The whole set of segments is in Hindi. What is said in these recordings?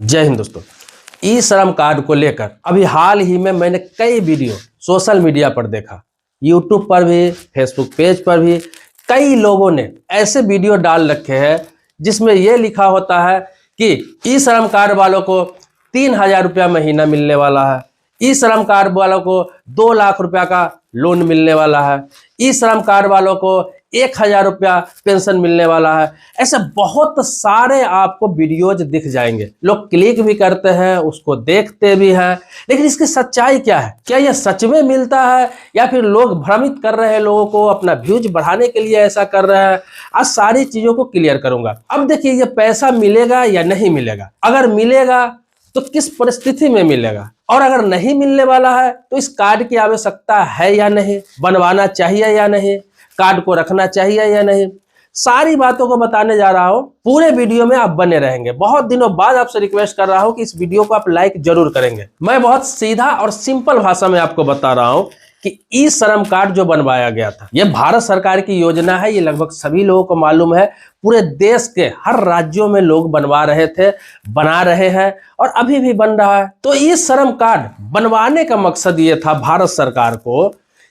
जय हिंद दोस्तों। ई श्रम कार्ड को लेकर अभी हाल ही में मैंने कई वीडियो सोशल मीडिया पर देखा, यूट्यूब पर भी, फेसबुक पेज पर भी कई लोगों ने ऐसे वीडियो डाल रखे हैं जिसमें यह लिखा होता है कि ई श्रम कार्ड वालों को 3,000 रुपया महीना मिलने वाला है, ई श्रम कार्ड वालों को 2 लाख रुपया का लोन मिलने वाला है, ई श्रम कार्ड वालों को 1,000 रुपया पेंशन मिलने वाला है। ऐसे बहुत सारे आपको वीडियोज दिख जाएंगे, लोग क्लिक भी करते हैं, उसको देखते भी हैं, लेकिन इसकी सच्चाई क्या है? क्या यह सच में मिलता है या फिर लोग भ्रमित कर रहे हैं, लोगों को अपना व्यूज बढ़ाने के लिए ऐसा कर रहे हैं? आज सारी चीजों को क्लियर करूंगा। अब देखिए, ये पैसा मिलेगा या नहीं मिलेगा, अगर मिलेगा तो किस परिस्थिति में मिलेगा, और अगर नहीं मिलने वाला है तो इस कार्ड की आवश्यकता है या नहीं, बनवाना चाहिए या नहीं, कार्ड को रखना चाहिए या नहीं, सारी बातों को बताने जा रहा हूं। पूरे वीडियो में आप बने रहेंगे। बहुत दिनों बाद आपसे रिक्वेस्ट कर रहा हूं कि इस वीडियो को आप लाइक जरूर करेंगे। मैं बहुत सीधा और सिंपल भाषा में आपको बता रहा हूं कि ई श्रम कार्ड जो बनवाया गया था, यह भारत सरकार की योजना है। ये लगभग सभी लोगों को मालूम है। पूरे देश के हर राज्यों में लोग बनवा रहे थे, बना रहे हैं और अभी भी बन रहा है। तो ई श्रम कार्ड बनवाने का मकसद ये था भारत सरकार को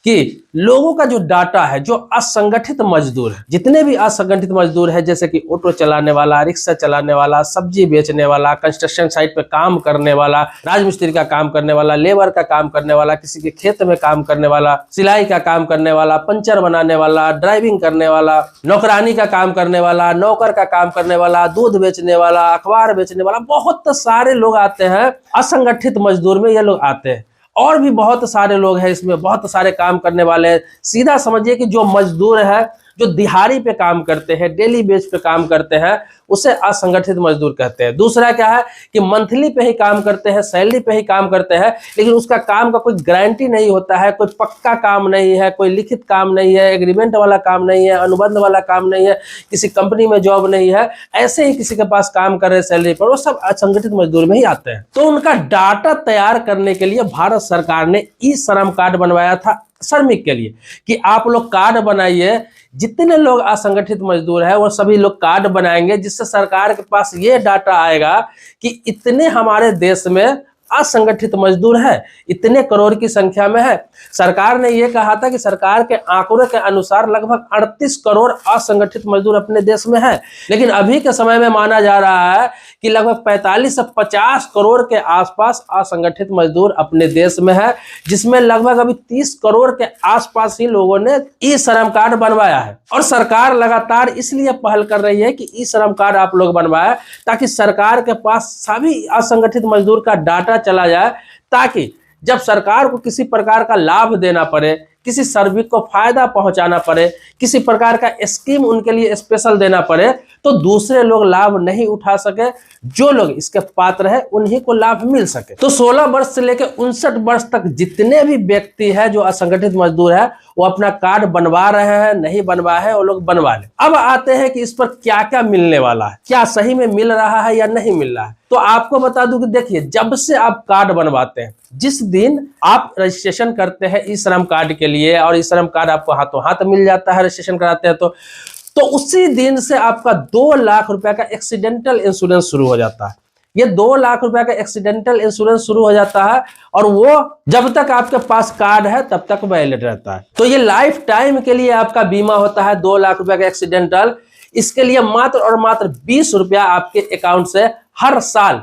कि लोगों का जो डाटा है, जो असंगठित मजदूर है, जितने भी असंगठित मजदूर है, जैसे कि ऑटो चलाने वाला, रिक्शा चलाने वाला, सब्जी बेचने वाला, कंस्ट्रक्शन साइट पे काम करने वाला, राजमिस्त्री का काम करने वाला, लेबर का काम करने वाला, किसी के खेत में काम करने वाला, सिलाई का काम करने वाला, पंचर बनाने वाला, ड्राइविंग करने वाला, नौकरानी का काम करने वाला, नौकर का काम करने वाला, दूध बेचने वाला, अखबार बेचने वाला, बहुत सारे लोग आते हैं। असंगठित मजदूर में ये लोग आते हैं और भी बहुत सारे लोग हैं, इसमें बहुत सारे काम करने वाले हैं। सीधा समझिए कि जो मजदूर है, जो दिहाड़ी पे काम करते हैं, डेली बेस पे काम करते हैं, उसे असंगठित मजदूर कहते हैं। दूसरा क्या है कि मंथली पे ही काम करते हैं, सैलरी पे ही काम करते हैं, लेकिन उसका काम का कोई गारंटी नहीं होता है, कोई पक्का काम नहीं है, कोई लिखित काम नहीं है, एग्रीमेंट वाला काम नहीं है, अनुबंध वाला काम नहीं है, किसी कंपनी में जॉब नहीं है, ऐसे ही किसी के पास काम कर रहे सैलरी पर, वो सब असंगठित मजदूर में ही आते हैं। तो उनका डाटा तैयार करने के लिए भारत सरकार ने ई श्रम कार्ड बनवाया था श्रमिक के लिए कि आप लोग कार्ड बनाइए। जितने लोग असंगठित मजदूर है वो सभी लोग कार्ड बनाएंगे, जिससे सरकार के पास ये डाटा आएगा कि इतने हमारे देश में असंगठित मजदूर है, इतने करोड़ की संख्या में है। सरकार ने यह कहा था कि सरकार के आंकड़ों के अनुसार लगभग 38 करोड़ असंगठित मजदूर अपने देश में है, लेकिन अभी के समय में माना जा रहा है कि लगभग 45 से 50 करोड़ के आसपास असंगठित मजदूर अपने देश में है, जिसमें लगभग अभी 30 करोड़ के आसपास ही लोगों ने ई श्रम कार्ड बनवाया है। और सरकार लगातार इसलिए पहल कर रही है कि ई श्रम कार्ड आप लोग बनवाए, ताकि सरकार के पास सभी असंगठित मजदूर का डाटा चला जाए, ताकि जब सरकार को किसी प्रकार का लाभ देना पड़े, किसी श्रमिक को फायदा पहुंचाना पड़े, किसी प्रकार का स्कीम उनके लिए स्पेशल देना पड़े, तो दूसरे लोग लाभ नहीं उठा सके, जो लोग इसके पात्र है उन्हीं को लाभ मिल सके। तो 16 वर्ष से लेकर 59 वर्ष तक जितने भी व्यक्ति है जो असंगठित मजदूर है, वो अपना कार्ड बनवा रहे हैं, नहीं बनवा है वो लोग बनवा ले। अब आते हैं कि इस पर क्या क्या मिलने वाला है, क्या सही में मिल रहा है या नहीं मिल रहा है। तो आपको बता दूं कि देखिए, जब से आप कार्ड बनवाते हैं, जिस दिन आप रजिस्ट्रेशन करते हैं ई श्रम कार्ड के लिए, और ई श्रम कार्ड आपको हाथों हाथ मिल जाता है रजिस्ट्रेशन कराते हैं, तो उसी दिन से आपका 2 लाख रुपया का एक्सीडेंटल इंश्योरेंस शुरू हो जाता है। ये 2 लाख रुपया का एक्सीडेंटल इंश्योरेंस शुरू हो जाता है, और वो जब तक आपके पास कार्ड है तब तक वैलिड रहता है। तो ये लाइफ टाइम के लिए आपका बीमा होता है 2 लाख रुपया का एक्सीडेंटल। इसके लिए मात्र और मात्र 20 रुपया आपके अकाउंट से हर साल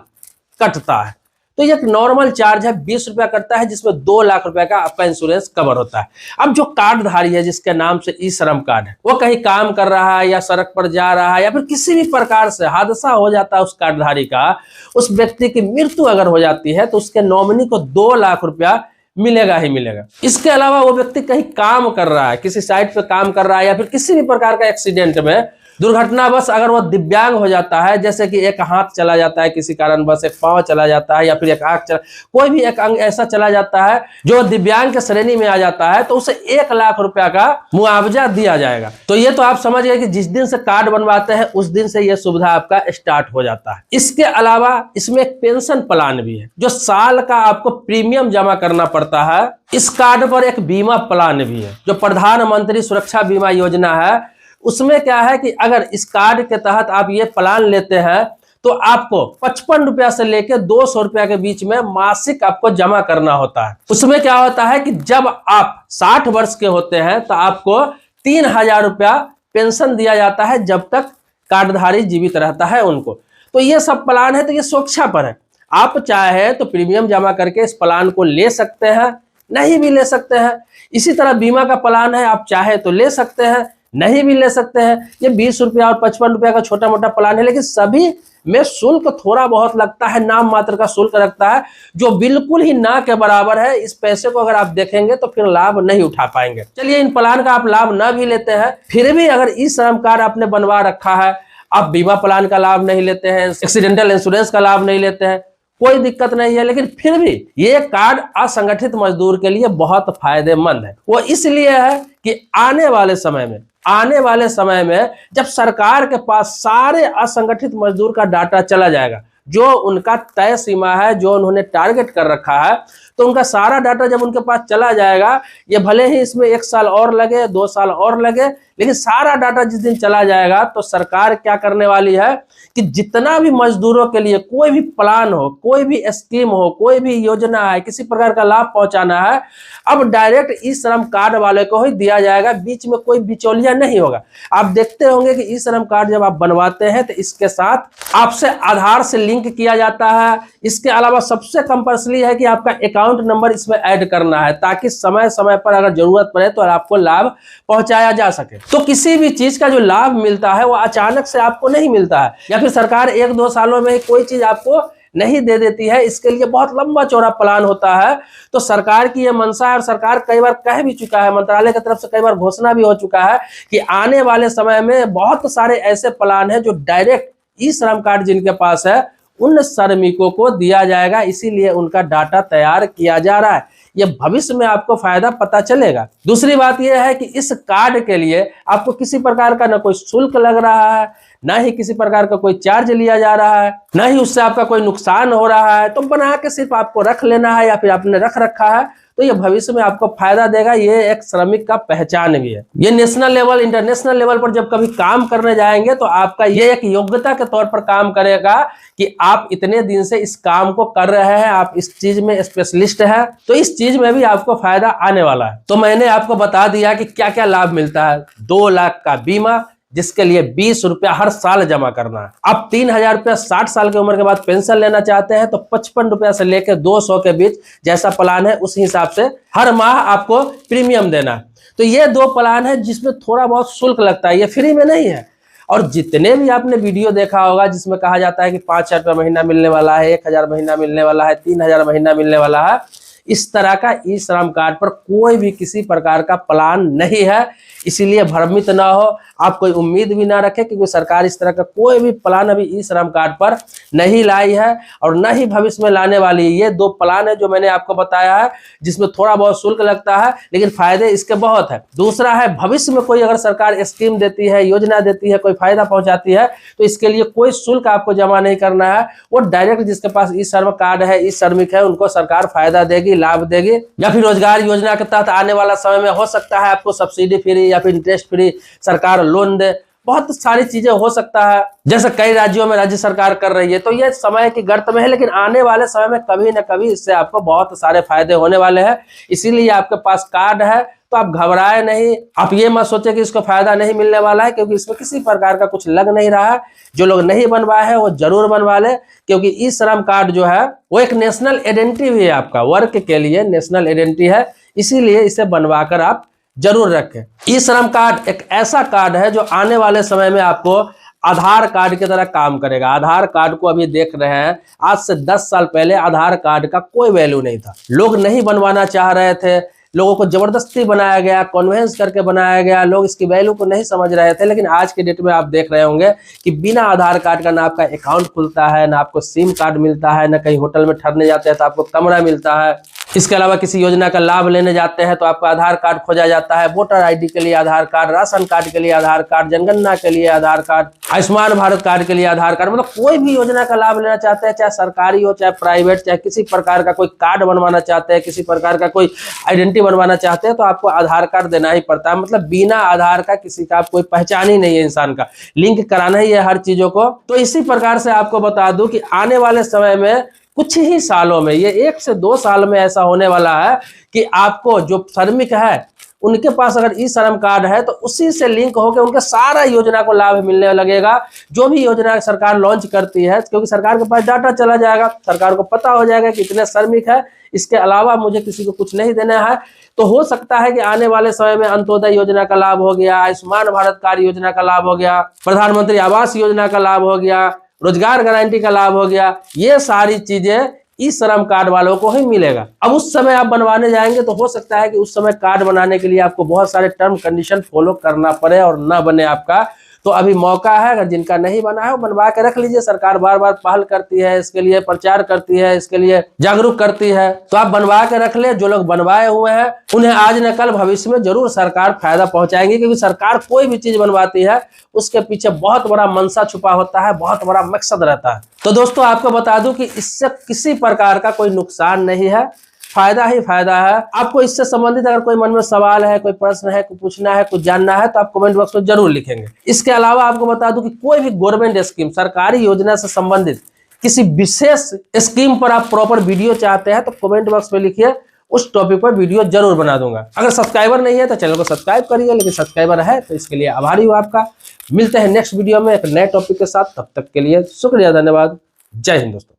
कटता है। तो ये एक नॉर्मल चार्ज है, 20 रुपया कटता है, जिसमें 2 लाख रुपया का आपका इंश्योरेंस कवर होता है। अब जो कार्डधारी है, जिसके नाम से ई श्रम कार्ड है, वो कहीं काम कर रहा है या सड़क पर जा रहा है या फिर किसी भी प्रकार से हादसा हो जाता है उस कार्डधारी का, उस व्यक्ति की मृत्यु अगर हो जाती है, तो उसके नॉमिनी को 2 लाख रुपया मिलेगा ही मिलेगा। इसके अलावा वो व्यक्ति कहीं काम कर रहा है, किसी साइट पे काम कर रहा है, या फिर किसी भी प्रकार का एक्सीडेंट में दुर्घटनावश अगर वो दिव्यांग हो जाता है, जैसे कि एक हाथ चला जाता है किसी कारणवश, एक पांव चला जाता है, या फिर एक आंख चला, कोई भी एक अंग ऐसा चला जाता है जो दिव्यांग के श्रेणी में आ जाता है, तो उसे 1 लाख रुपया का मुआवजा दिया जाएगा। तो ये तो आप समझ गए कि जिस दिन से कार्ड बनवाते हैं उस दिन से ये सुविधा आपका स्टार्ट हो जाता है। इसके अलावा इसमें एक पेंशन प्लान भी है, जो साल का आपको प्रीमियम जमा करना पड़ता है। इस कार्ड पर एक बीमा प्लान भी है, जो प्रधानमंत्री सुरक्षा बीमा योजना है। उसमें क्या है कि अगर इस कार्ड के तहत आप ये प्लान लेते हैं तो आपको 55 रुपया से लेकर 200 रुपया के बीच में मासिक आपको जमा करना होता है। उसमें क्या होता है कि जब आप 60 वर्ष के होते हैं तो आपको 3000 रुपया पेंशन दिया जाता है, जब तक कार्डधारी जीवित रहता है उनको। तो ये सब प्लान है, तो ये सुरक्षा पर है। आप चाहे तो प्रीमियम जमा करके इस प्लान को ले सकते हैं, नहीं भी ले सकते हैं। इसी तरह बीमा का प्लान है, आप चाहे तो ले सकते हैं, नहीं भी ले सकते हैं। ये 20 रुपया और 55 रुपया का छोटा मोटा प्लान है, लेकिन सभी में शुल्क थोड़ा बहुत लगता है, नाम मात्र का शुल्क लगता है, जो बिल्कुल ही ना के बराबर है। इस पैसे को अगर आप देखेंगे तो फिर लाभ नहीं उठा पाएंगे। चलिए, इन प्लान का आप लाभ न भी लेते हैं, फिर भी अगर ई श्रम कार्ड आपने बनवा रखा है, आप बीमा प्लान का लाभ नहीं लेते हैं, एक्सीडेंटल इंश्योरेंस का लाभ नहीं लेते हैं, कोई दिक्कत नहीं है, लेकिन फिर भी ये कार्ड असंगठित मजदूर के लिए बहुत फायदेमंद है। वो इसलिए है कि आने वाले समय में जब सरकार के पास सारे असंगठित मजदूर का डाटा चला जाएगा, जो उनका तय सीमा है, जो उन्होंने टारगेट कर रखा है, तो उनका सारा डाटा जब उनके पास चला जाएगा, ये भले ही इसमें 1 साल और लगे, 2 साल और लगे, लेकिन सारा डाटा जिस दिन चला जाएगा तो सरकार क्या करने वाली है कि जितना भी मजदूरों के लिए कोई भी प्लान हो, कोई भी स्कीम हो, कोई भी योजना है, किसी प्रकार का लाभ पहुंचाना है, अब डायरेक्ट ई श्रम कार्ड वाले को ही दिया जाएगा, बीच में कोई बिचौलिया नहीं होगा। आप देखते होंगे कि ई श्रम कार्ड जब आप बनवाते हैं तो इसके साथ आपसे आधार से लिंक किया जाता है। इसके अलावा सबसे कंपल्सरी है कि आपका अकाउंट नंबर इसमें ऐड करना है, ताकि समय समय पर अगर जरूरत पड़े तो आपको लाभ पहुंचाया जा सके। तो किसी भी चीज का जो लाभ मिलता है वो अचानक से आपको नहीं मिलता है, या फिर सरकार 1-2 सालों में कोई चीज आपको नहीं दे देती है। इसके लिए बहुत लंबा चौड़ा प्लान होता है। तो सरकार की यह मंशा है, और सरकार कई बार कह भी चुका है, मंत्रालय की तरफ से कई बार घोषणा भी हो चुका है कि आने वाले समय में बहुत सारे ऐसे प्लान हैं जो डायरेक्ट ई श्रम कार्ड जिनके पास है उन श्रमिकों को दिया जाएगा। इसीलिए उनका डाटा तैयार किया जा रहा है। ये भविष्य में आपको फायदा पता चलेगा। दूसरी बात यह है कि इस कार्ड के लिए आपको किसी प्रकार का न कोई शुल्क लग रहा है, ना ही किसी प्रकार का कोई चार्ज लिया जा रहा है, ना ही उससे आपका कोई नुकसान हो रहा है। तो बना के सिर्फ आपको रख लेना है, या फिर आपने रख रखा है तो ये भविष्य में आपको फायदा देगा। ये एक श्रमिक का पहचान भी है। ये नेशनल लेवल, इंटरनेशनल लेवल पर जब कभी काम करने जाएंगे तो आपका ये एक योग्यता के तौर पर काम करेगा कि आप इतने दिन से इस काम को कर रहे हैं, आप इस चीज में स्पेशलिस्ट है, तो इस चीज में भी आपको फायदा आने वाला है। तो मैंने आपको बता दिया कि क्या क्या लाभ मिलता है। 2 लाख का बीमा, जिसके लिए 20 रुपया हर साल जमा करना है। अब 3000 रुपया 60 साल की उम्र के बाद पेंशन लेना चाहते हैं तो 55 रुपया से लेकर 200 के बीच जैसा प्लान है उस हिसाब से हर माह आपको प्रीमियम देना है। तो ये 2 प्लान है जिसमें थोड़ा बहुत शुल्क लगता है, ये फ्री में नहीं है। और जितने भी आपने वीडियो देखा होगा जिसमें कहा जाता है कि 5000 रुपया महीना मिलने वाला है, 1000 महीना मिलने वाला है, 3000 महीना मिलने वाला है, इस तरह का ई श्रम कार्ड पर कोई भी किसी प्रकार का प्लान नहीं है। इसीलिए भ्रमित ना हो, आप कोई उम्मीद भी ना रखें, क्योंकि सरकार इस तरह का कोई भी प्लान अभी ई श्रम कार्ड पर नहीं लाई है और न ही भविष्य में लाने वाली है। ये 2 प्लान है जो मैंने आपको बताया है, जिसमें थोड़ा बहुत शुल्क लगता है, लेकिन फायदे इसके बहुत है। दूसरा है, भविष्य में कोई अगर सरकार स्कीम देती है, योजना देती है, कोई फायदा पहुंचाती है, तो इसके लिए कोई शुल्क आपको जमा नहीं करना है। वो डायरेक्ट जिसके पास ई श्रम कार्ड है, ई श्रमिक है, उनको सरकार फायदा देगी, लाभ देगी। या फिर रोजगार योजना के तहत आने वाला समय में हो सकता है आपको सब्सिडी फ्री या फिर इंटरेस्ट फ्री सरकार लोन दे। बहुत सारी चीजें हो सकता है, जैसे कई राज्यों में राज्य सरकार कर रही है। तो ये समय की गर्त में है, लेकिन आने वाले समय में कभी न कभी इससे आपको बहुत सारे फायदे होने वाले हैं। इसीलिए आपके पास कार्ड है तो आप घबराए नहीं। आप ये मत सोचे कि इसको फायदा नहीं मिलने वाला है, क्योंकि इसमें किसी प्रकार का कुछ लग नहीं रहा है। जो लोग नहीं बनवाए हैं वो जरूर बनवा ले, क्योंकि ई श्रम कार्ड जो है वो एक नेशनल आइडेंटिटी भी है, आपका वर्क के लिए नेशनल आइडेंटिटी है। इसीलिए इसे बनवाकर आप जरूर रखें। ई श्रम कार्ड एक ऐसा कार्ड है जो आने वाले समय में आपको आधार कार्ड की तरह काम करेगा। आधार कार्ड को अभी देख रहे हैं, आज से 10 साल पहले आधार कार्ड का कोई वैल्यू नहीं था। लोग नहीं बनवाना चाह रहे थे, लोगों को जबरदस्ती बनाया गया, कन्वेंस करके बनाया गया, लोग इसकी वैल्यू को नहीं समझ रहे थे। लेकिन आज के डेट में आप देख रहे होंगे कि बिना आधार कार्ड का ना आपका अकाउंट खुलता है, ना आपको सिम कार्ड मिलता है, ना कहीं होटल में ठहरने जाते हैं तो आपको कमरा मिलता है। इसके अलावा किसी योजना का लाभ लेने जाते हैं तो आपका आधार कार्ड खोजा जाता है, वोटर आईडी के लिए आधार कार्ड, राशन कार्ड के लिए आधार कार्ड, जनगणना के लिए आधार कार्ड, आयुष्मान भारत कार्ड के लिए आधार कार्ड, मतलब कोई भी योजना का लाभ लेना चाहते हैं, चाहे सरकारी हो चाहे प्राइवेट, चाहे किसी प्रकार का कोई कार्ड बनवाना चाहते हैं, किसी प्रकार का कोई आइडेंटिटी बनवाना चाहते हैं तो आपको आधार कार्ड देना ही पड़ता है। मतलब बिना आधार का किसी का कोई पहचान ही नहीं है, इंसान का लिंक कराना ही है हर चीजों को। तो इसी प्रकार से आपको बता दूं कि आने वाले समय में कुछ ही सालों में, ये 1 से 2 साल में ऐसा होने वाला है कि आपको जो श्रमिक है उनके पास अगर ई श्रम कार्ड है तो उसी से लिंक होकर उनके सारा योजना को लाभ मिलने लगेगा। जो भी योजना सरकार लॉन्च करती है, क्योंकि सरकार के पास डाटा चला जाएगा, सरकार को पता हो जाएगा कि इतने श्रमिक है, इसके अलावा मुझे किसी को कुछ नहीं देना है। तो हो सकता है कि आने वाले समय में अंत्योदय योजना का लाभ हो गया, आयुष्मान भारत कार्ड योजना का लाभ हो गया, प्रधानमंत्री आवास योजना का लाभ हो गया, रोजगार गारंटी का लाभ हो गया, ये सारी चीजें ई श्रम कार्ड वालों को ही मिलेगा। अब उस समय आप बनवाने जाएंगे तो हो सकता है कि उस समय कार्ड बनाने के लिए आपको बहुत सारे टर्म कंडीशन फॉलो करना पड़े और ना बने आपका। तो अभी मौका है, अगर जिनका नहीं बना है वो बनवा के रख लीजिए। सरकार बार बार पहल करती है, इसके लिए प्रचार करती है, इसके लिए जागरूक करती है, तो आप बनवा के रख ले। जो लोग बनवाए हुए हैं उन्हें आज न कल भविष्य में जरूर सरकार फायदा पहुंचाएंगी, क्योंकि सरकार कोई भी चीज बनवाती है उसके पीछे बहुत बड़ा मनसा छुपा होता है, बहुत बड़ा मकसद रहता है। तो दोस्तों आपको बता दूं कि इससे किसी प्रकार का कोई नुकसान नहीं है, फायदा ही फायदा है। आपको इससे संबंधित अगर कोई मन में सवाल है, कोई प्रश्न है, कुछ पूछना है, कुछ जानना है तो आप कमेंट बॉक्स में जरूर लिखेंगे। इसके अलावा आपको बता दूं कि कोई भी गवर्नमेंट स्कीम, सरकारी योजना से संबंधित किसी विशेष स्कीम पर आप प्रॉपर वीडियो चाहते हैं तो कमेंट बॉक्स में लिखिए, उस टॉपिक पर वीडियो जरूर बना दूंगा। अगर सब्सक्राइबर नहीं है तो चैनल को सब्सक्राइब करिए, लेकिन सब्सक्राइबर है तो इसके लिए आभारी हूँ आपका। मिलते हैं नेक्स्ट वीडियो में एक नए टॉपिक के साथ, तब तक के लिए शुक्रिया, धन्यवाद, जय हिंद दोस्तों।